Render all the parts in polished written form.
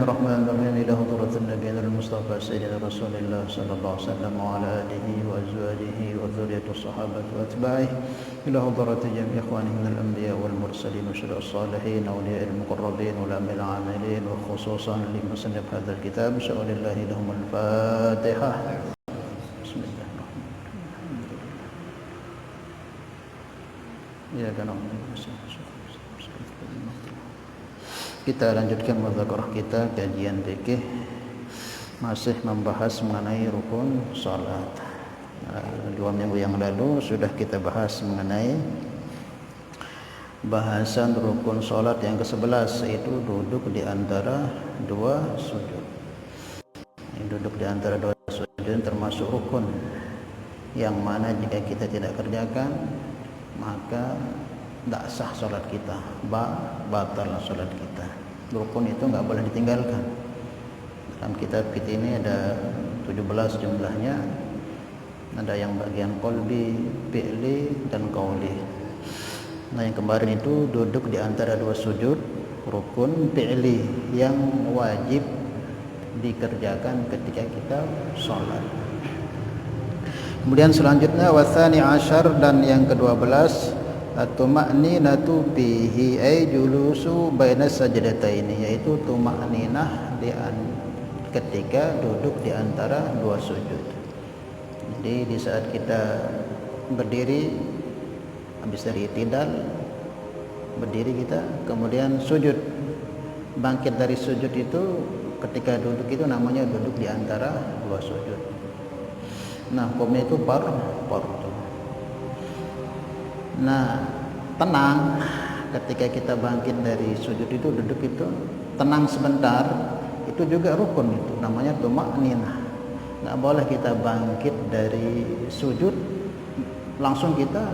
Bismillahirrahmanirrahim. Ila hadratin nabiyina al-Mustafa sayyidina Rasulillah sallallahu alaihi wasallam wa ala alihi wa azwajihi wa dhurriyyati sahabati wa atba'ihi. Ila hadratin jami' ikhwani min al-anbiya wal mursalin wa syuhada as-salihin wa awliya al-muqarrabin wa lamil amilin wa khususan li musannif hadzal kitab sya'alillahi lahum al-Fatihah. Ya kan. Kita lanjutkan mudzakarah kita kajian fikih, masih membahas mengenai rukun salat. 2 minggu yang lalu sudah kita bahas mengenai bahasan rukun salat yang ke-11, yaitu duduk di antara 2 sujud. Duduk di antara 2 sujud termasuk rukun yang mana jika kita tidak kerjakan maka tidak sah salat kita, batal salat kita. Rukun itu nggak boleh ditinggalkan. Dalam kitab kita ini ada 17 jumlahnya. Ada yang bagian qalbi, fi'li, dan qauli. Nah, yang kemarin itu duduk di antara 2 sujud, rukun fi'li yang wajib dikerjakan ketika kita sholat. Kemudian selanjutnya watsani asyar, dan yang ke-12 at-tuma'ninatu fihi ay julusu baina sajdataini, yaitu tuma'ninah ketika duduk di antara 2 sujud. Jadi di saat kita berdiri habis dari i'tidal, berdiri kita kemudian sujud, bangkit dari sujud itu ketika duduk itu namanya duduk di antara 2 sujud. Nah, hukumnya itu fardu. Nah, tenang ketika kita bangkit dari sujud itu, duduk itu tenang sebentar, itu juga rukun, itu namanya tuma'ninah. Nggak boleh kita bangkit dari sujud langsung kita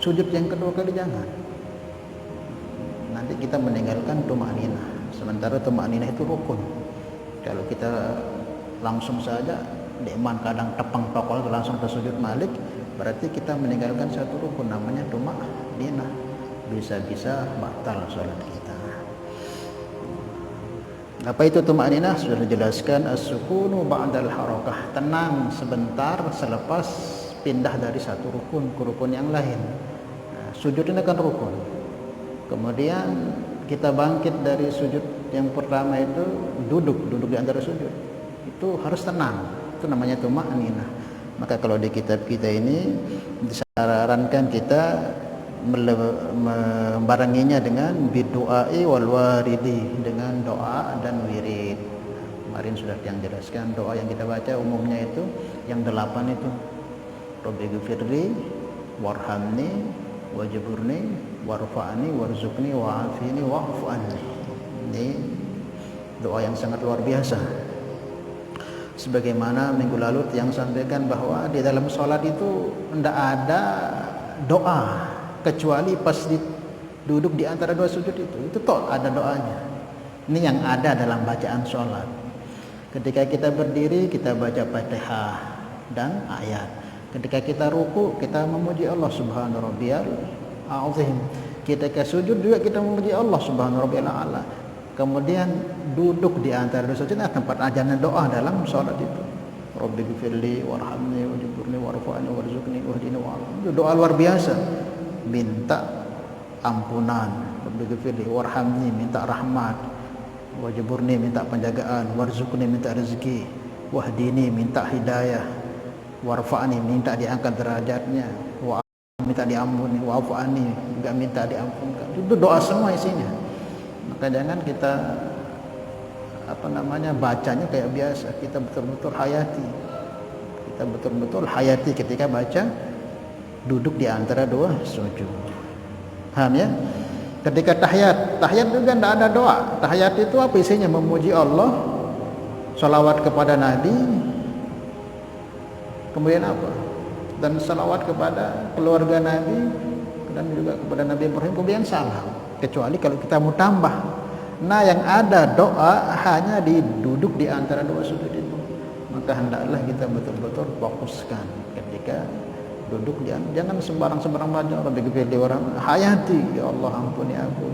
sujud yang kedua kali, jangan. Nanti kita meninggalkan tuma'ninah. Sementara tuma'ninah itu rukun. Kalau kita langsung saja diiman kadang tepang tokol langsung ke sujud malik, berarti kita meninggalkan satu rukun namanya tuma'ninah. Bisa-bisa batal salat kita. Apa itu tuma'ninah? Sudah dijelaskan, as-sukunu ba'dal harakah, tenang sebentar selepas pindah dari satu rukun ke rukun yang lain. Nah, sujud ini kan rukun. Kemudian kita bangkit dari sujud yang pertama itu duduk di antara sujud. Itu harus tenang. Itu namanya tuma'ninah. Maka kalau di kitab kita ini disarankan kita membarenginya dengan bidu'ai wal waridi, dengan doa dan wirid. Kemarin sudah yang jelaskan doa yang kita baca umumnya itu yang 8 itu. Rabbighfirli warhamni wajburni warfa'ni warzuqni wa'afini wa'fu anni. Ini doa yang sangat luar biasa. Sebagaimana minggu lalu yang sampaikan bahwa di dalam sholat itu tidak ada doa kecuali pas duduk di antara 2 sujud itu toh ada doanya. Ini yang ada dalam bacaan sholat. Ketika kita berdiri kita baca Fatihah dan ayat. Ketika kita ruku kita memuji Allah subhanahu rabbiyal azim. Ketika sujud juga kita memuji Allah subhanahu rabbiyal a'la. Kemudian duduk di antara 2 sujud tempat ajarnya doa dalam sholat itu. Rabbighfirli warhamni wajburni warfa'ni warzuqni wahdini wa'afini. Itu doa luar biasa. Minta ampunan, Rabbighfirli warhamni minta rahmat, wajburni minta penjagaan, warzuqni minta rezeki, wahdini minta hidayah, warfa'ni minta diangkat derajatnya, wa'afini minta diampuni, wa'fu anni enggak minta diampunkan. Itu doa semua isinya. Maka jangan kita bacanya kayak biasa. Kita betul-betul hayati. Kita betul-betul hayati ketika baca duduk di antara 2 sujud. Paham ya? Ketika tahiyat juga tidak ada doa. Tahiyat itu apa isinya? Memuji Allah, salawat kepada Nabi, kemudian apa? Dan salawat kepada keluarga Nabi dan juga kepada Nabi Ibrahim, kemudian salam. Kecuali kalau kita mau tambah. Nah, yang ada doa hanya duduk di antara 2 sujud itu. Maka hendaklah kita betul-betul fokuskan ketika duduk, jangan sembarang baca Rabbighfirli warhamni. Hayati, ya Allah ampuni aku,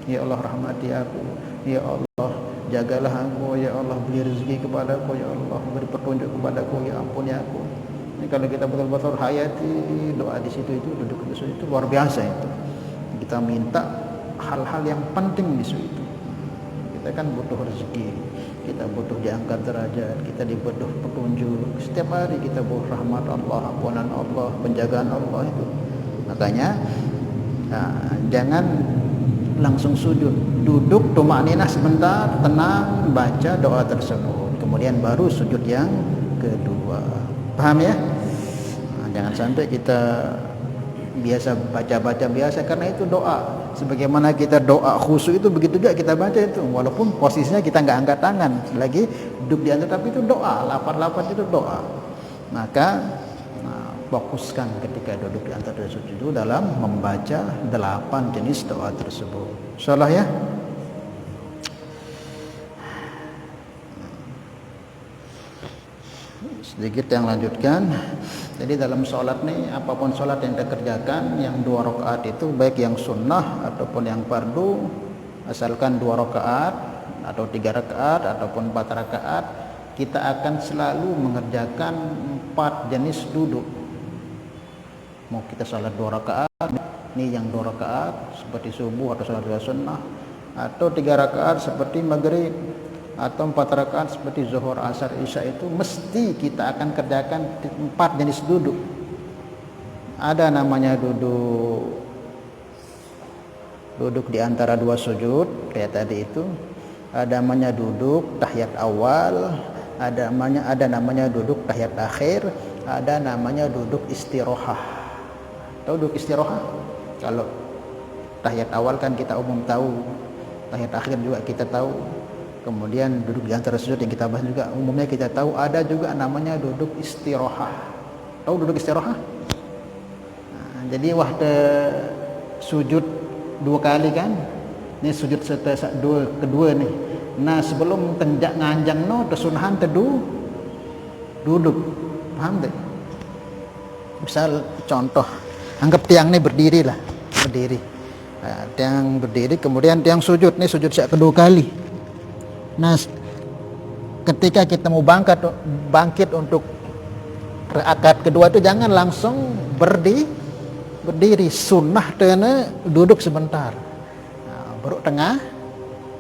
ya Allah rahmati aku, ya Allah jagalah aku ya Allah, beri rezeki kepadaku ya Allah, beri petunjuk kepadaku ya ampun ya aku. Ini kalau kita betul-betul hayati doa di situ, itu duduk di situ itu luar biasa itu. Kita minta hal-hal yang penting di situ. Kita kan butuh rezeki, kita butuh diangkat derajat, kita dibutuh petunjuk. Setiap hari kita butuh rahmat Allah, ampunan Allah, penjagaan Allah itu. Makanya jangan langsung sujud, duduk tumakninah sebentar, tenang, baca doa tersebut, kemudian baru sujud yang kedua. Paham ya? Jangan sampai kita biasa baca-baca biasa, karena itu doa. Sebagaimana kita doa khusyuk itu, begitu juga kita baca itu, walaupun posisinya kita nggak angkat tangan, lagi duduk di atas, tapi itu doa, lafaz-lafaz itu doa. Maka fokuskan ketika duduk di antara sujud itu dalam membaca 8 jenis doa tersebut. Insyaallah ya. Sedikit yang lanjutkan. Jadi dalam sholat nih, apapun sholat yang kita kerjakan, yang 2 rakaat itu baik yang sunnah ataupun yang fardu, asalkan 2 rakaat atau 3 rakaat ataupun 4 rakaat, kita akan selalu mengerjakan 4 jenis duduk. Mau kita salat 2 rakaat, ini yang 2 rakaat seperti subuh atau salat sunnah, atau 3 rakaat seperti maghrib, atau 4 rakaat seperti zuhur, asar, isya, itu mesti kita akan kerjakan 4 jenis duduk. Ada namanya duduk di antara 2 sujud kayak tadi itu, ada namanya duduk tahiyat awal, ada namanya duduk tahiyat akhir, ada namanya duduk istirahah. Tahu duduk istirahah? Kalau tahiyat awal kan kita umum tahu, tahiyat akhir juga kita tahu, kemudian duduk di antara sujud yang kita bahas juga umumnya kita tahu. Ada juga namanya duduk istirahah. Tahu duduk istirahah? Jadi waktu sujud 2 kali kan, ini sujud kedua nih. Nah sebelum tenjak nganjang no kesunahan duduk, paham tak? Misal contoh, anggap tiang ini berdiri. Tiang berdiri, kemudian tiang sujud, nih sujud kedua kali. Nah ketika kita mau bangkit untuk rakaat kedua itu jangan langsung berdiri, sunnah tena duduk sebentar, baru tengah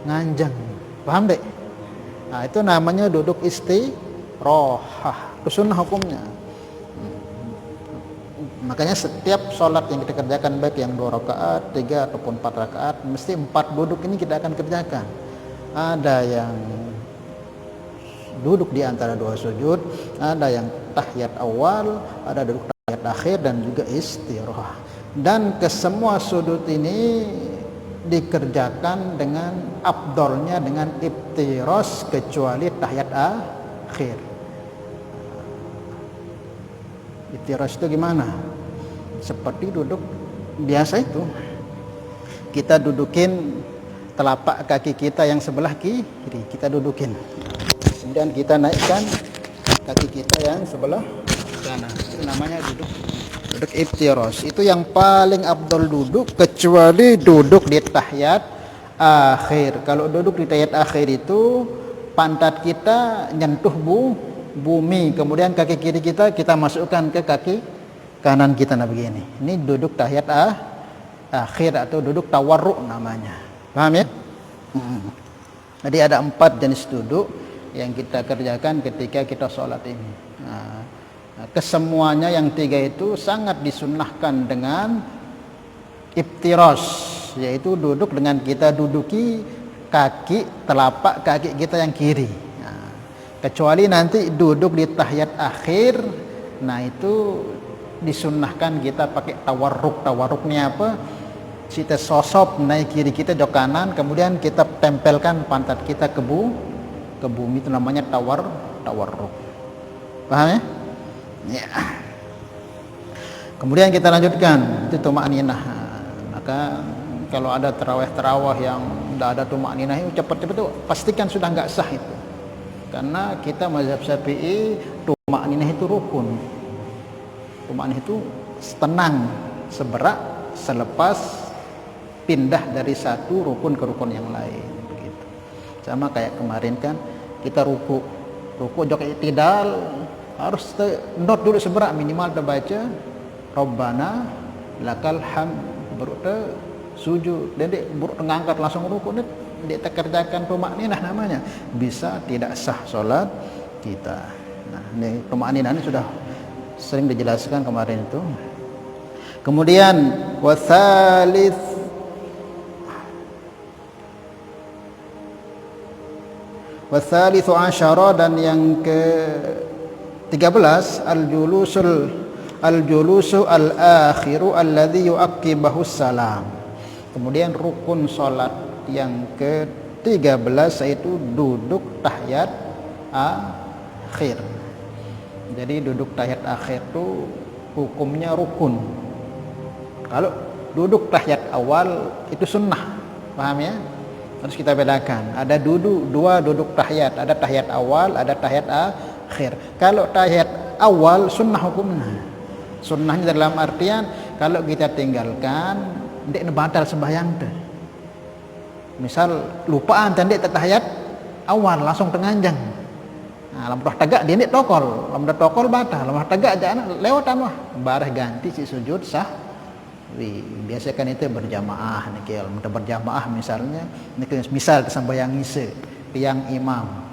nganjang, paham dek? Nah itu namanya duduk istirahah, itu sunnah hukumnya. Makanya setiap sholat yang kita kerjakan, baik yang 2 rakaat, 3 ataupun 4 rakaat, mesti 4 duduk ini kita akan kerjakan. Ada yang duduk di antara 2 sujud, ada yang tahiyat awal, ada duduk tahiyat akhir, dan juga istirahah. Dan kesemua sudut ini dikerjakan dengan afdolnya dengan iftiras, kecuali tahiyat akhir. Iftiras itu gimana? Seperti duduk biasa itu, kita dudukin telapak kaki kita yang sebelah kiri, kita dudukin, kemudian kita naikkan kaki kita yang sebelah kanan. Itu namanya duduk iftiras. Itu yang paling afdol duduk, kecuali duduk di tahiyat akhir. Kalau duduk di tahiyat akhir itu pantat kita nyentuh bumi, kemudian kaki kiri kita masukkan ke kaki kanan kita, nah begini. Ini duduk tahiyat akhir atau duduk tawarruk namanya. Paham ya? Jadi ada 4 jenis duduk yang kita kerjakan ketika kita sholat ini. Kesemuanya yang 3 itu sangat disunnahkan dengan iftiras, yaitu duduk dengan kita duduki telapak kaki kita yang kiri. Kecuali nanti duduk di tahiyat akhir, nah itu disunnahkan kita pakai tawarruk. Tawarruknya apa? Kita sosop naik kiri kita jok kanan, kemudian kita tempelkan pantat kita ke bumi, itu namanya tawarruk. Paham ya? Ya. Kemudian kita lanjutkan, itu tumakninah. Maka kalau ada tarawih yang tidak ada tumakninah itu cepat-cepat itu pastikan sudah nggak sah itu. Karena kita mazhab Syafi'i, tumakninah itu rukun. Tumakninah itu tenang, seberak selepas pindah dari satu rukun ke rukun yang lain, begitu. Sama kayak kemarin kan kita ruku jok i'tidal harus not dulu seberak minimal terbaca Rabbana lakal ham baru sujud dan dia baru ngangkat langsung ruku dia kerjakan tumakninah namanya, bisa tidak sah solat kita. Nah, ini tumakninah ini sudah sering dijelaskan kemarin itu. Kemudian wathalithu asyara, dan yang ke 13 al-julusu al-akhiru alladhi yu'aqibahu salam. Kemudian rukun salat yang ke 13 yaitu duduk tahiyat akhir. Jadi duduk tahiyat akhir itu hukumnya rukun. Kalau duduk tahiyat awal itu sunnah, paham ya? Harus kita bedakan. Ada dua duduk tahiyat, ada tahiyat awal, ada tahiyat akhir. Kalau tahiyat awal sunnah hukumnya. Sunnahnya dalam artian kalau kita tinggalkan ndak batal sembahyang teh. Misal lupaan tadi tahiyat awal langsung tenganjang. Nah, lamun tegak dia ndak tokol, lamun tokol batal, lamun tegak jangan lewatan wah. Bareh ganti si sujud sah. Biasa kan itu berjamaah nih, kalau berjamaah misalnya misal sembahyang isya tiang imam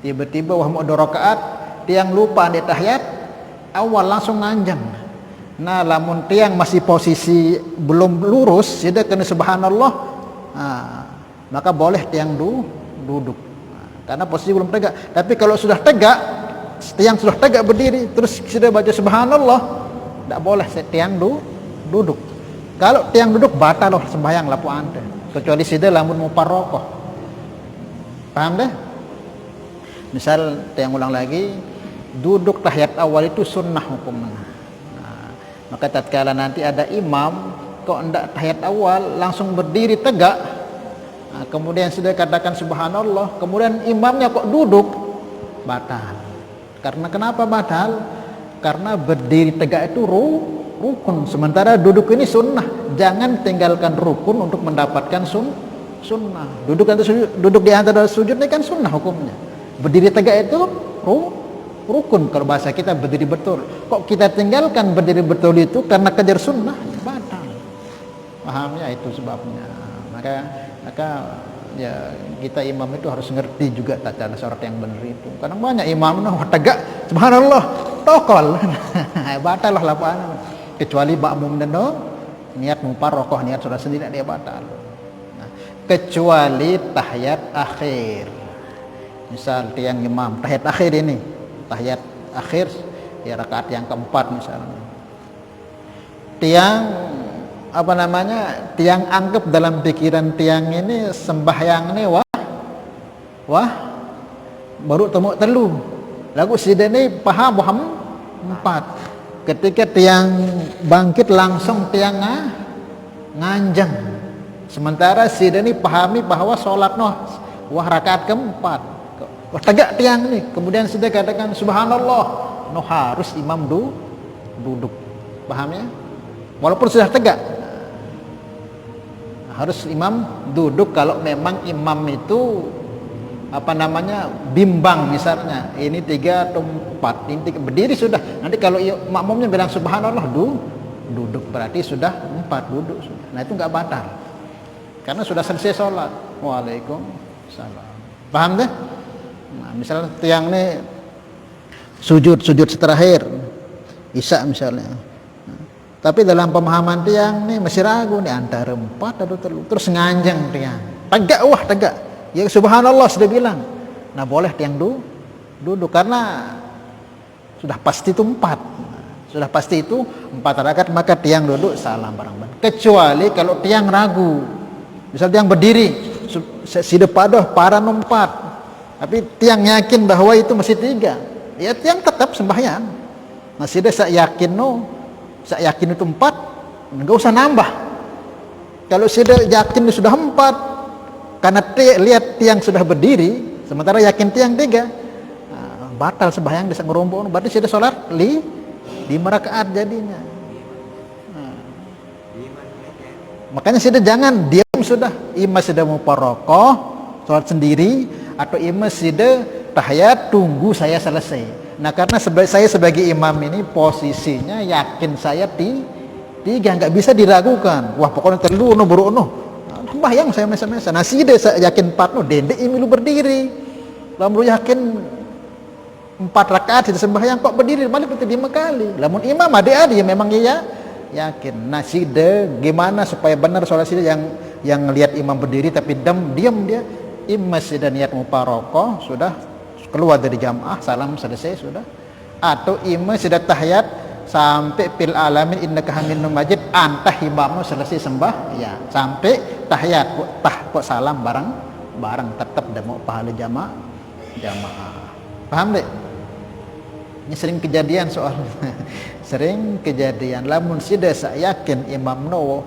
tiba-tiba wah mau 2 rakaat tiang lupa di tahiyat awal langsung nganjang. Nah lamun tiang masih posisi belum lurus sudah kena subhanallah, maka boleh tiang duduk karena posisi belum tegak. Tapi kalau sudah tegak, tiang sudah tegak berdiri terus sudah baca subhanallah, tidak boleh tiang duduk. Kalau tiang duduk batal loh sembahyang lapu ante, kecuali sida lamun muparrokoh. Paham deh? Misal tiang ulang lagi, duduk tahiyat awal itu sunnah hukumnya. Nah, maka tatkala nanti ada imam kok ndak tahiyat awal langsung berdiri tegak, nah, kemudian sudah katakan subhanallah, kemudian imamnya kok duduk, batal. Karena kenapa batal? Karena berdiri tegak itu rukun, sementara duduk ini sunnah. Jangan tinggalkan rukun untuk mendapatkan sunnah. Duduk di antara sujud ini kan sunnah hukumnya. Berdiri tegak itu rukun. Kalau bahasa kita berdiri betul. Kok kita tinggalkan berdiri betul itu karena kejar sunnah, batal. Paham ya, itu sebabnya. Maka ya kita imam itu harus ngerti juga tata syarat yang benar itu. Kadang banyak imam tegak subhanallah tokol batal lah lapaan. Kecuali makmum dan niat muparrokoh, niat sudah sendiri dia batal. Nah, kecuali tahiyat akhir. Misal tiang imam tahiyat akhir ini, tahiyat akhir ya rakaat yang keempat misalnya. Tiang tiang anggap dalam pikiran tiang ini sembahyang ini wah baru temu telu. Lagu sidene paham 4. Ketika tiang bangkit langsung tiang nganjang. Sementara si ini pahami bahwa sholat wah rakaat keempat. Wah tegak tiang ini. Kemudian sudah katakan subhanallah. Harus imam duduk. Paham ya? Walaupun sudah tegak. Harus imam duduk kalau memang imam itu bimbang misalnya. Ini 3 atau 4, ini 3, berdiri sudah. Nanti kalau makmumnya bilang subhanallah duduk berarti sudah 4 duduk sudah. Nah itu enggak batal. Karena sudah selesai sholat. Waalaikumsalam. Paham deh? Nah, misalnya tiang ini sujud terakhir isya misalnya. Nah, tapi dalam pemahaman tiang nih masih ragu nih antara 4 atau terus nganjang tiang. Tegak. Ya subhanallah sudah bilang. Nah boleh tiang duduk karena sudah pasti itu 4. Sudah pasti itu 4 rakaat, maka tiang duduk salam bareng-bareng. Kecuali kalau tiang ragu. Misal tiang berdiri, sida padoh para 4. Tapi tiang yakin bahwa itu masih 3. Ya tiang tetap sembahyang. Nah sida saya yakin itu 4, enggak usah nambah. Kalau sida yakin sudah 4, karena lihat tiang sudah berdiri, sementara yakin tiang 3, batal sembahyang bisa ngerombong. Berarti sudah sholat 5 rakaat jadinya. Makanya sudah jangan diam sudah. Imam sudah muparrokoh, sholat sendiri, atau imam sida tahiyat tunggu saya selesai. Nah karena saya sebagai imam ini posisinya yakin saya tiga, nggak bisa diragukan. Wah pokoknya telu no buru no, sembahyang saya mesa-mesa. Nah sida saya yakin 4 no, dendek imilu berdiri. Lamun yakin 4 rakaat sudah sembahyang kok berdiri balik itu 5 kali. Lamun imam ada ya memang ya yakin. Nah sida gimana supaya benar sholat sida yang lihat imam berdiri tapi diam dia. Imam sida niat muparoko sudah keluar dari jamaah, salam selesai sudah. Atau imam sida tahiyat sampai fil alamin innaka hamidum majid, antah imammu selesai sembah ya sampai tahiyat kok salam bareng tetap mau pahala jamaah. Paham deh? Ini sering kejadian soal sering kejadian. Lamun sida saya yakin imam no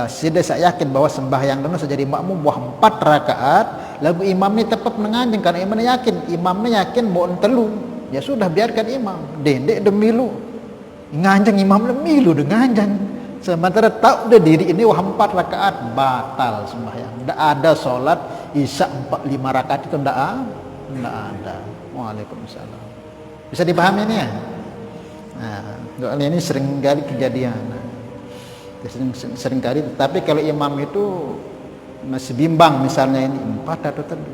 sida saya yakin bahwa sembahyang dono sejadi makmum buah 4 rakaat, lalu imam ni tepat menganjing karena imamnya yakin mau telu. Ya sudah biarkan imam dendek demilu nganjang, imam demilu nganjang. Sementara tahu dia diri ini wah 4 rakaat batal sembahyang. Tidak ada sholat isya 5 rakaat itu tidak ada. Waalaikumsalam. Bisa dipahami ini ya? Nah, ini sering kali kejadian. Sering kali. Tapi kalau imam itu masih bimbang misalnya ini 4 atau telu,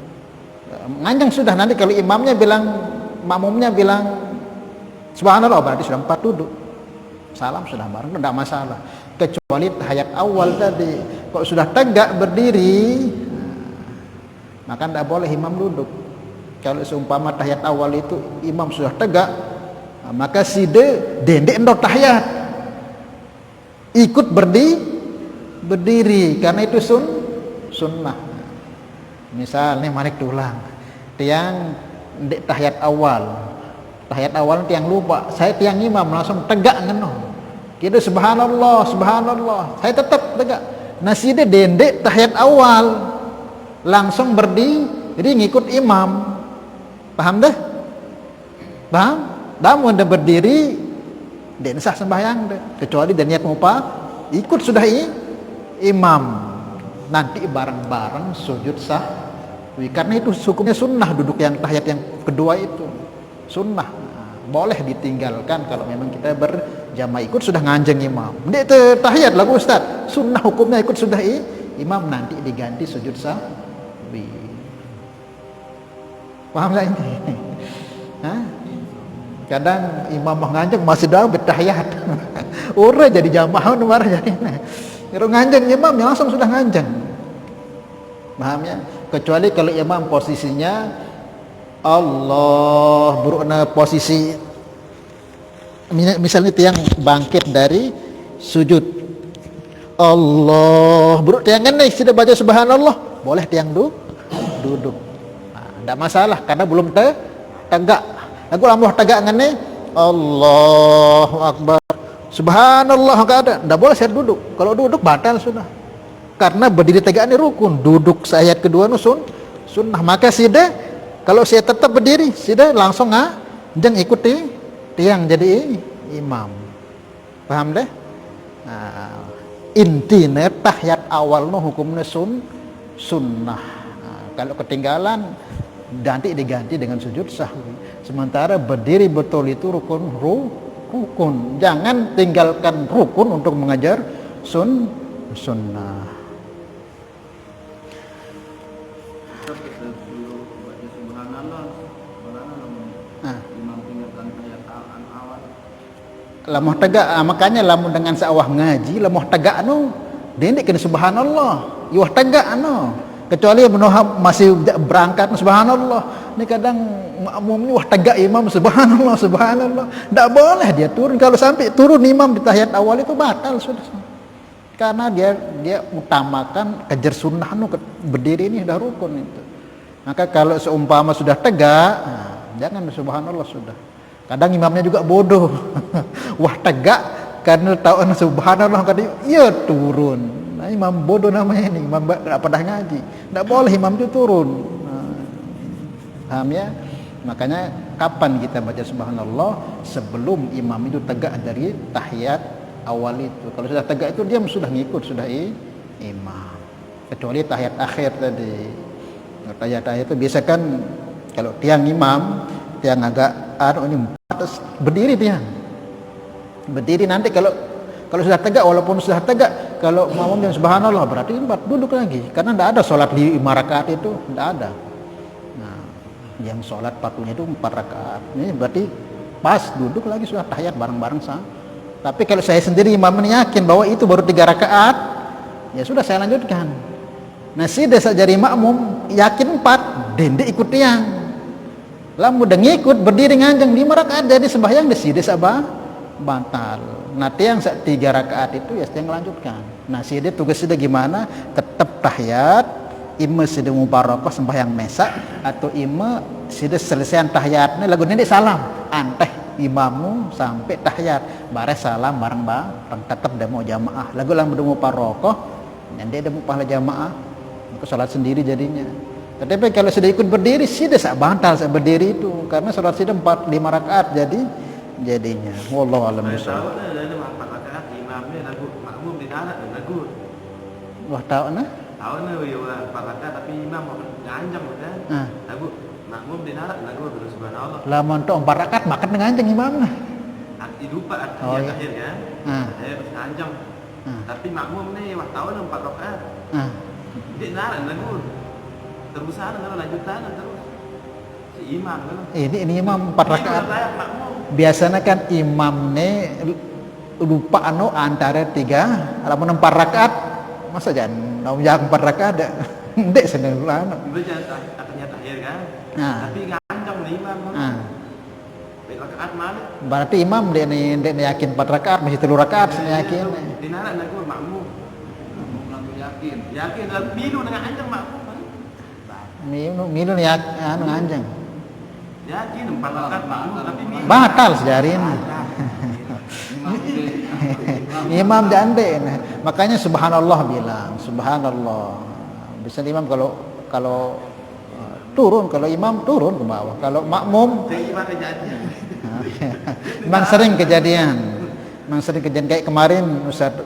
nganjang sudah. Nanti kalau imamnya bilang, makmumnya bilang subhanallah, berarti sudah 4 duduk. Salam sudah bareng, tidak masalah. Kecuali tahiyat awal tadi, kalau sudah tegak berdiri, maka tidak boleh imam duduk. Kalau seumpama tahiyat awal itu imam sudah tegak, maka sida dendek endor tahiyat ikut berdiri karena itu sunnah. Misal nih manik tulang tiang dek tahiyat awal tiang lupa, saya tiang imam langsung tegak ngeno, kira subhanallah saya tetap tegak. Nah sida dendek tahiyat awal langsung berdiri ngikut imam. Paham dah? Paham? Namun dia berdiri dan sah sembahyang deh. Kecuali dia niat mupa ikut sudah imam. Nanti bareng-bareng sujud sahwi. Karena itu hukumnya sunnah duduk yang tahiyat yang kedua itu. Sunnah. Boleh ditinggalkan kalau memang kita berjamaah ikut sudah nganjeng imam. Dia tahiyat lagu Ustaz. Sunnah hukumnya ikut sudah imam, nanti diganti sujud sahwi. Paham tak ini? Kadang imam nganjeng masih dalam bertahiyat. Orang jadi jamaah nomor jadi. Kalau nganjeng imam langsung sudah nganjeng. Paham ya? Kecuali kalau imam posisinya Allah beruna posisi misalnya tiang bangkit dari sujud. Allah buruk tiang ini sudah baca subhanallah, boleh tiang duduk. Tidak masalah karena belum tegak. Aku lama tegak ngene Allahu Akbar subhanallah enggak ada. Tidak boleh saya duduk. Kalau duduk batal sudah. Karena berdiri tegak ini rukun. Duduk ayat kedua sunnah. Maka sida kalau saya tetap berdiri, sida langsung jangan ikuti tiang jadi imam. Paham deh? Nah, intinya tahiyat awal hukumnya sunnah. Kalau ketinggalan nanti diganti dengan sujud sahwi. Sementara berdiri betul itu rukun. Jangan tinggalkan rukun untuk mengajar sunnah. Lamuh tegak, makanya lamun dengan seawah ngaji, lamuh tegak dendek kena subhanallah, iwah tegak kecuali masih berangkat subhanallah. Ini kadang makmumnya wah tegak imam subhanallah. Tidak boleh dia turun. Kalau sampai turun imam di tahiyat awal itu batal sudah. Karena dia utamakan kejar sunnah berdiri ini sudah rukun itu. Maka kalau seumpama sudah tegak, jangan subhanallah sudah. Kadang imamnya juga bodoh. Wah tegak karena tahu subhanallah kadang iya turun. Nah, imam bodoh namanya ini, imam tidak pernah ngaji. Tidak boleh imam itu turun. Paham ya? Makanya kapan kita baca subhanallah? Sebelum imam itu tegak dari tahiyat awal itu. Kalau sudah tegak itu dia sudah ngikut, sudah imam. Kecuali tahiyat akhir tadi. Tahiyat itu biasa kan kalau tiang imam, tiang agak ini terus berdiri tiang. Berdiri nanti kalau sudah tegak, walaupun sudah tegak, kalau makmum yang subhanallah berarti 4 duduk lagi, karena tidak ada sholat 5 rakaat itu, tidak ada. Nah, yang sholat patuhnya itu 4 rakaat, ini berarti pas duduk lagi sudah tahiyat bareng-bareng sah. Tapi kalau saya sendiri imam yakin bahwa itu baru 3 rakaat, ya sudah saya lanjutkan. Nah si desa jadi makmum yakin 4, dende ikut tiang. Lah mudah ngikut berdiri nganjang 5 rakaat jadi sembahyang desi desa batal. Nah tiang 3 rakaat itu ya tiang lanjutkan. Nah si dia tugasnya gimana? Tetap tahiyat, ima sida mubarakah sembahyang mesa atau ima sida selesaian tahiyatnya lagu ini salam anteh imamu sampai tahiyat bare salam bareng-bareng tetap demo jamaah lagu lang demo parokoh dan dia demo pahala jamaah ke salat sendiri jadinya. Tetapi kalau sudah ikut berdiri sida sak bantal sak berdiri itu karena salat sida 4-5 rakaat jadinya wallahu alam bisawab. Wah tahu nah? Tahu nih ya 4 rakaat tapi imam nganjang udah. Lagu makmum dinarak lagu terus subhanallah. Lah montok 4 rakaat makan nganjang imam nah. Arti lupa artinya akhir kan. Saya terus nganjang. Tapi makmum nih wah tahu nih 4 rakaat. Dinarak lagu. Terusan kalau lanjutan terus. Si imam kan. Ini imam 4 rakaat. Biasanya kan imam nih lupa antara 3 alamun 4 rakaat masa jangan yang 4 rakaat ada ndek seneng lana baca katanya tahiyat kan tapi ngancang nih imam rakaat mana berarti imam dia yakin 4 rakaat masih 3 rakaat yakin dinarak lagu makmum yakin dalam milu dengan anjang makmum milu anjang yakin 4 rakaat makmum tapi milu batal sejarin imam jande makanya subhanallah bilang subhanallah bisa imam kalau turun kalau imam turun ke bawah kalau makmum memang sering kejadian kayak kemarin Ustaz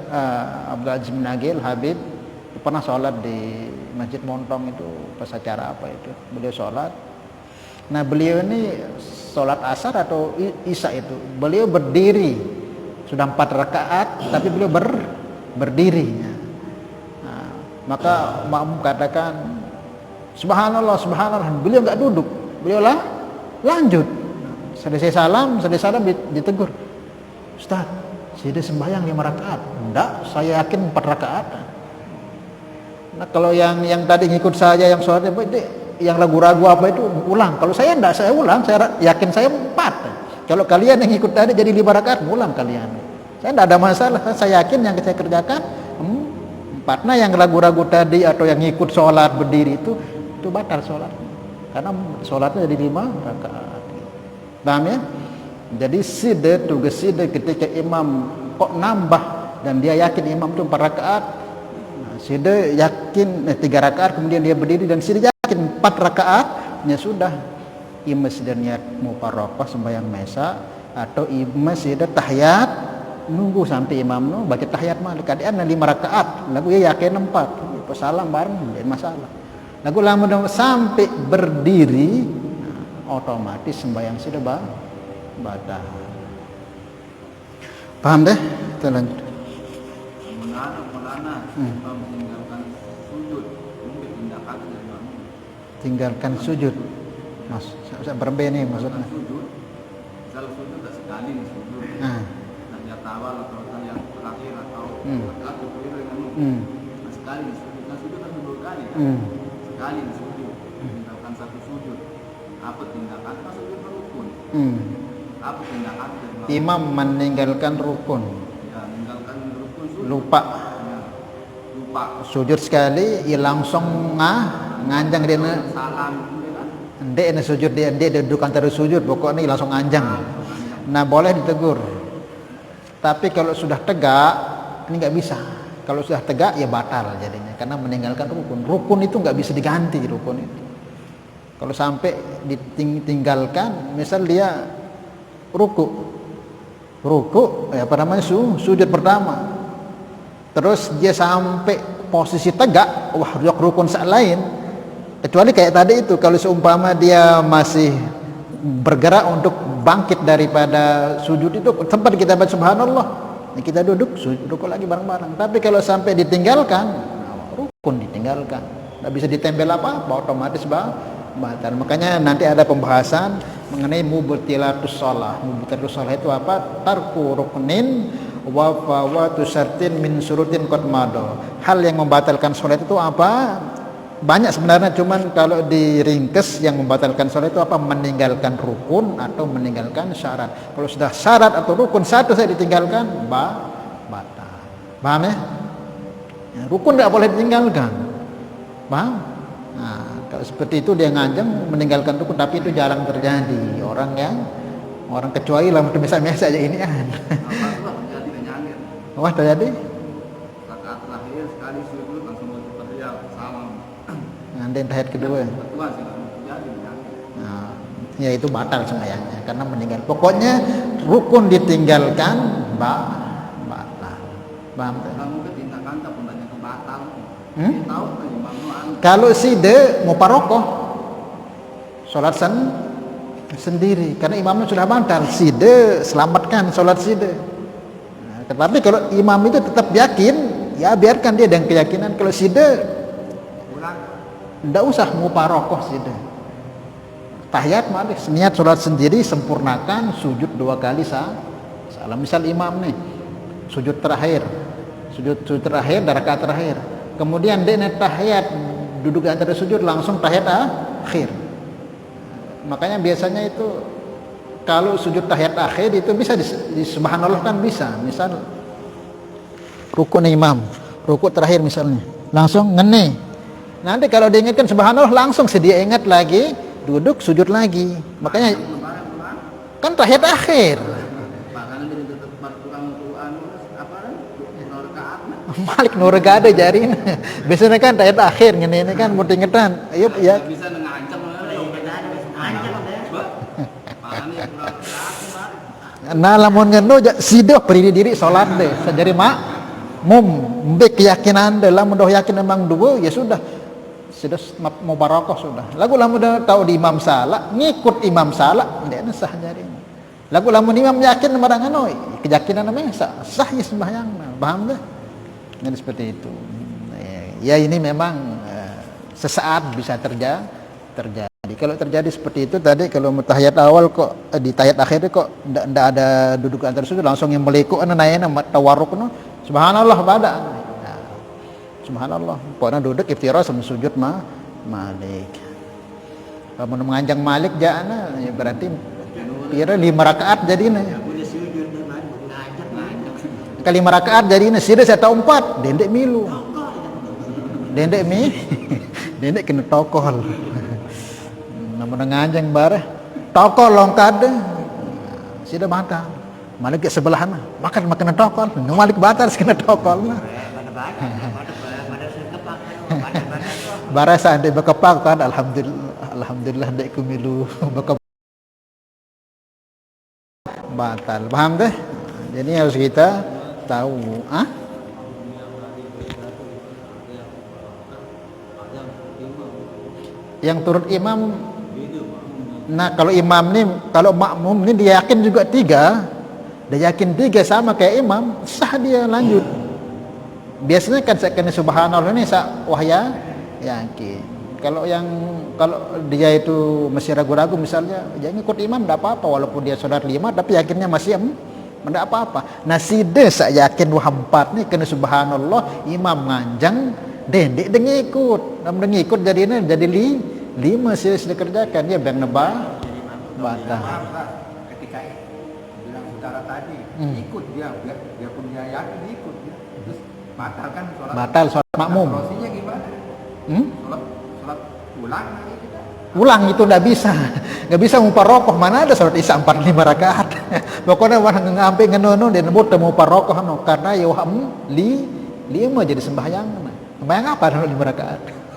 Abdul Aziz Nagil Habib pernah sholat di Masjid Montong itu pas acara apa itu beliau sholat. Nah beliau ini sholat asar atau isya itu beliau berdiri sudah 4 rakaat tapi beliau berdiri. Nah, maka makmum katakan subhanallah beliau enggak duduk beliau lanjut. Selesai salam ditegur Ustaz saya sembahyang 5 rakaat enggak saya yakin 4 rakaat. Nah kalau yang tadi ngikut saja yang sholatnya yang ragu-ragu apa itu ulang. Kalau saya enggak saya ulang saya yakin saya 4. Kalau kalian yang ikut tadi jadi 5 rakaat, ulang kalian. Saya tidak ada masalah. Saya yakin yang saya kerjakan 4. Nah yang ragu-ragu tadi atau yang ikut sholat berdiri itu batal sholat. Karena sholatnya jadi 5 rakaat. Paham ya? Jadi tugas sida ketika imam kok nambah dan dia yakin imam itu 4 rakaat. Nah, sida yakin 3 rakaat kemudian dia berdiri dan sida yakin 4 rakaat, ya sudah. Imam sudah niat muparokah sembahyang mesa atau imam sudah tahiyat nunggu sampai imam baca tahiyat malik keadaan 5 rakaat lagu ya yakin 4 salam bareng tidak masalah lagu lama sampai berdiri otomatis sembahyang sudah batal. Paham deh? Kita lanjut. Tinggalkan sujud. Mas, saya berbeda maksudnya. Kalau sujud tak sekali sujud. Tahiyat awal atau yang terakhir atau rakaat terakhir dengan sekali sujud. Nah sujud kan 2 kali kan. Sekali sujud. Tinggalkan 1 sujud. Apa tindakan sujud rukun? Apa tindakan imam meninggalkan rukun? Ya, meninggalkan rukun sujud. Lupa. Ya, lupa. Sujud sekali, ya langsung nganjang dia salam. Ndek sujud dia duduk antara sujud pokoknya langsung anjang. Nah boleh ditegur. Tapi kalau sudah tegak ini nggak bisa. Kalau sudah tegak ya batal jadinya karena meninggalkan rukun. Rukun itu nggak bisa diganti rukun itu. Kalau sampai ditinggalkan, misal dia ruku apa namanya sujud pertama. Terus dia sampai posisi tegak, wah rukun saat lain. Kecuali kayak tadi itu, kalau seumpama dia masih bergerak untuk bangkit daripada sujud itu, tempat kita baca subhanallah, kita duduk, duduk lagi bareng-bareng. Tapi kalau sampai ditinggalkan, rukun ditinggalkan, nggak bisa ditempel apa-apa, otomatis batal. Makanya nanti ada pembahasan mengenai mubtilatus shalah. Mubtilatus shalah itu apa? Tarku ruknin wa fawatu syartin min syurutin qad mada. Hal yang membatalkan salat itu apa? Banyak sebenarnya, cuman kalau diringkes yang membatalkan salat itu apa? Meninggalkan rukun atau meninggalkan syarat. Kalau sudah syarat atau rukun satu saya ditinggalkan, batal. Paham ya? Rukun tidak boleh ditinggalkan. Paham? Nah, kalau seperti itu dia ngancam meninggalkan rukun, tapi itu jarang terjadi. Orang kecuali lah biasa aja ini kan. Wah, terjadi? Rakaat terakhir sekali sujud langsung berteriak salam. Ngandain tahiyat kedua. Betul sih, terjadi. Nah, ya itu batal sembahyangnya karena meninggal. Pokoknya rukun ditinggalkan batal. Paham? Kamu ketindak-tindak pun banyak batal. Tahu kan imam Kalau side mau parokoh sholat sendiri karena imamnya sudah batal, side selamatkan sholat side. Nah, tetapi kalau imam itu tetap yakin, ya biarkan dia dengan keyakinan. Kalau side tidak usah mau parokoh side, tahiyat malik, niat sholat sendiri, sempurnakan sujud 2 kali salam. Misal imam nih sujud terakhir dari rakaat terakhir, kemudian dia tahiyat duduk di antara sujud, langsung tahiyat akhir. Makanya biasanya itu kalau sujud tahiyat akhir itu bisa di subhanallah kan bisa. Misal rukun imam, rukun terakhir misalnya, langsung ngene. Nanti kalau diingatkan subhanallah langsung sedia ingat lagi, duduk sujud lagi. Makanya kan tahiyat akhir. Malik nur gade jari. Biasanya kan tahiyat akhir ngene kan mau ingetan. Ayo ya. Bisa ngancam Nah lamun ngeno sidoh berdiri diri salat deh. Sajari mum mbek keyakinan deh, lamun doh yakin memang dua ya sudah. Sudah mau barokoh sudah. Lagu lamun dah tahu di imam salah, ngikut imam salah, ndak sah jari. Lagu lamun imam yakin marang ngono, keyakinan namanya sah ya sembahyang. Paham dah? Jadi seperti itu. Ya ini memang sesaat bisa terjadi. Kalau terjadi seperti itu tadi, kalau tahiyat awal kok di tahiyat akhir kok ndak ada duduk antara sujud, langsung yang meleku nayana tawarruk no subhanallah pada. Nah, subhanallah. Pokoknya duduk iftirash sama sujud malik. Kalau menganjang malik jana ya berarti kira 5 rakaat jadinya. Kali 5 rakaat jadi sida 1 atau 4 dendek milu. Dendek kena tokol. Namun nganjang bare tokol longkad sida batal. Malik ke sebelahna makan tokol. Malik batal kena tokol. Bare sande bekepak kan alhamdulillah dek kumilu bekepak batal. Paham deh? Jadi harus kita tahu yang turut imam. Nah kalau imam nih, kalau makmum nih dia yakin juga 3, dia yakin 3 sama kayak imam, sah dia lanjut. Biasanya kan sekali subhanallah ini wahya yakin. Kalau dia itu masih ragu-ragu misalnya, jangan ikut imam tidak apa-apa, walaupun dia salat 5 tapi yakinnya masih tidak apa-apa. Nah sida saya yakin 4 nih kena subhanallah, imam nganjang dendek dengan ikut. Namun ngikut jadinya jadi 5 sih sudah kerjakan dia biar nebak batal. Ketika bilang saudara tadi ikut dia punya yakin ikut dia. Terus batal kan sholat. Batal sholat makmum. Prosesnya gimana? Sholat ulang lagi kita. Ulang itu nggak bisa muparokoh. Mana ada sholat isya 4-5 rakaat. Pokoknya orang ngambil ngenono dan nembut mau parokoh no karena ya 5 jadi sembahyang. Sembahyang apa 5 rakaat?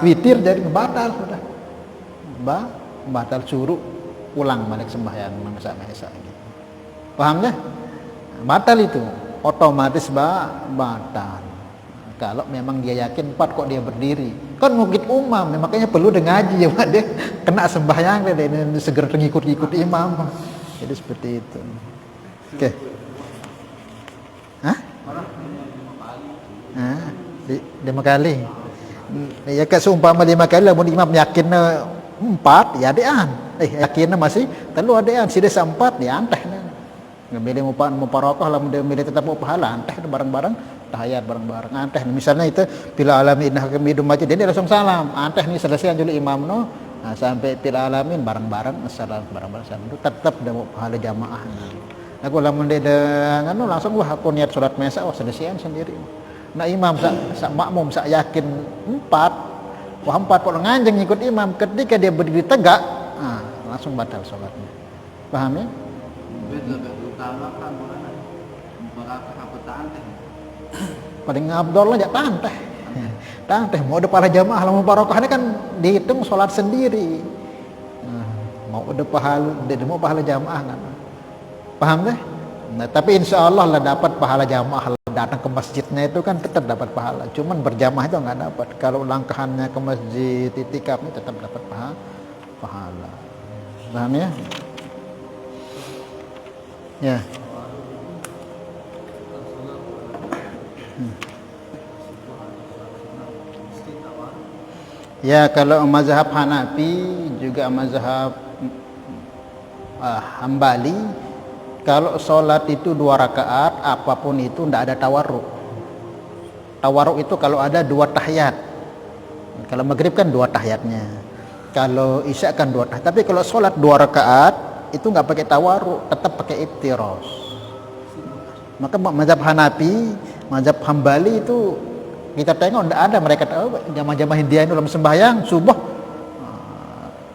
Witir jadi batal sudah. Batal suruh ulang balik sembahyang masa gitu. Paham ya? Batal itu otomatis batal. Kalau memang dia yakin 4 kok dia berdiri. Kan mungkin umam, makanya perlu dia ngaji ya, dia kena sembahyang dia segera ngikut-ngikut imam. Jadi seperti itu. Oke. Hah? Ah, 5 kali. Ya kayak seumpama 5 kali lah mun imam yakinnya 4 ya adean. Yakinnya masih telu adean, sida 4 ya anteh. Ngambil muparakah lah dia milih tetap mau pahala anteh bareng-bareng tahiyat bareng-bareng anteh. Misalnya itu bila alamin hamidum majid dia langsung salam. Anteh nih selesai dulu imam no. Nah, sampai til alamin bareng-bareng assalam bareng-bareng salam. Tetap dia mau pahala jamaah. Nah, kalau lamun dia nganu langsung wah aku niat salat mesa selesaian sendiri. Nah, imam sak makmum sak yakin 4. Wah 4 kalau nganjeng ikut imam ketika dia berdiri tegak, nah, langsung batal salatnya. Paham ya? Paling abdol aja tanteh mau ada para jamaah lamun barokahnya kan dihitung sholat sendiri. Mau ada pahala jamaah kan. Paham deh? Nah, tapi insya Allah lah dapat pahala jamaah datang ke masjidnya itu kan tetap dapat pahala. Cuman berjamaah itu nggak dapat. Kalau langkahannya ke masjid itikafnya tetap dapat pahala. Paham ya? Ya. Ya, kalau mazhab Hanafi juga mazhab Hambali, kalau sholat itu 2 rakaat apapun itu tidak ada tawarruk. Tawarruk itu kalau ada 2 tahiyat. Kalau maghrib kan 2 tahiyatnya, kalau isya kan 2 tahiyat. Tapi kalau sholat 2 rakaat itu nggak pakai tawarruk, tetap pakai iftiros. Maka mazhab Hanafi, mazhab Hambali itu kita tengok tidak ada mereka tahu jamaah-jamaah India itu dalam sembahyang subuh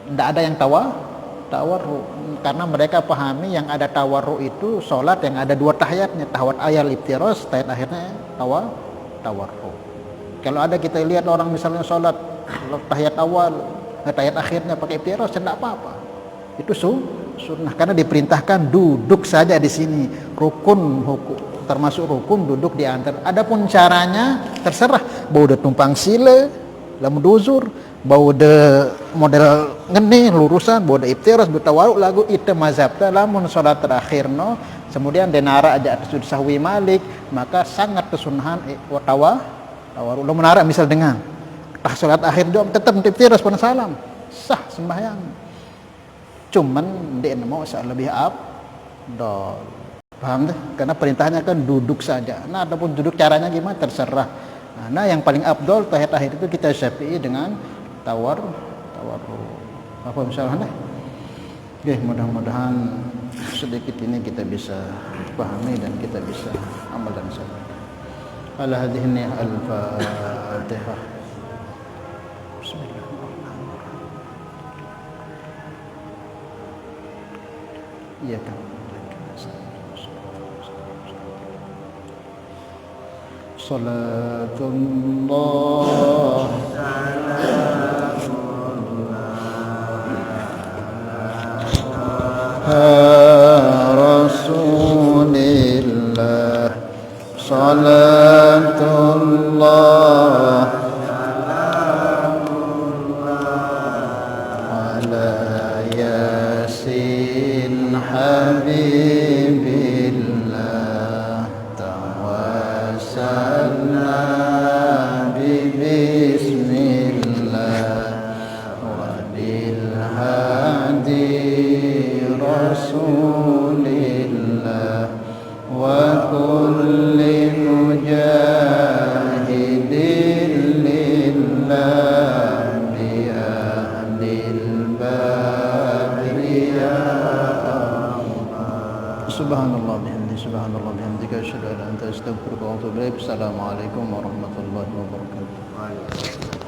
tidak ada yang tawarruk karena mereka pahami yang ada tawarruk itu sholat yang ada 2 tahiyatnya, tahiyat ayal iftiros, tahiyat akhirnya tawarruk. Kalau ada kita lihat orang misalnya sholat tahiyat awal, tahiyat akhirnya pakai iftiros, tidak apa-apa. Itu sunnah karena diperintahkan duduk saja di sini, rukun hukum termasuk rukun duduk di antara. Adapun caranya terserah, bau de tumpang sila lamun duzur, bau de model ngene lurusan, bau de iftiras butawaruk lagu itu mazhab lamun salat terakhir no kemudian denara aja sujud sahwi malik, maka sangat kesunahan tawaruk lamun nara misal dengan salat akhir jom tetap iftiras pun salam sah sembahyang, cuman dia mau lebih abdol. Paham deh? Karena perintahnya kan duduk saja. Nah, adapun duduk caranya gimana terserah. Nah, yang paling abdol tahiyat akhir itu kita Syafi'i dengan tawarruk. Apa misalnya? Oke, mudah-mudahan sedikit ini kita bisa pahami dan kita bisa amal dan sabar. Ala hadhihi al-Fatihah. Bismillahirrahmanirrahim. Iya kan. Salatullah Rasulillah Salatullah ala Yasin Habibillah tawassalna bismillah wa bil hadi Rasulillah wa kulli mujahidin lillah bi ahlil badri ya Allah. Subhanallah bihamdi subhanallah bihamdika asyhadu an la ilaha illa anta astaghfiruka wa atubu ilaik. Assalamualaikum warahmatullahi wabarakatuh.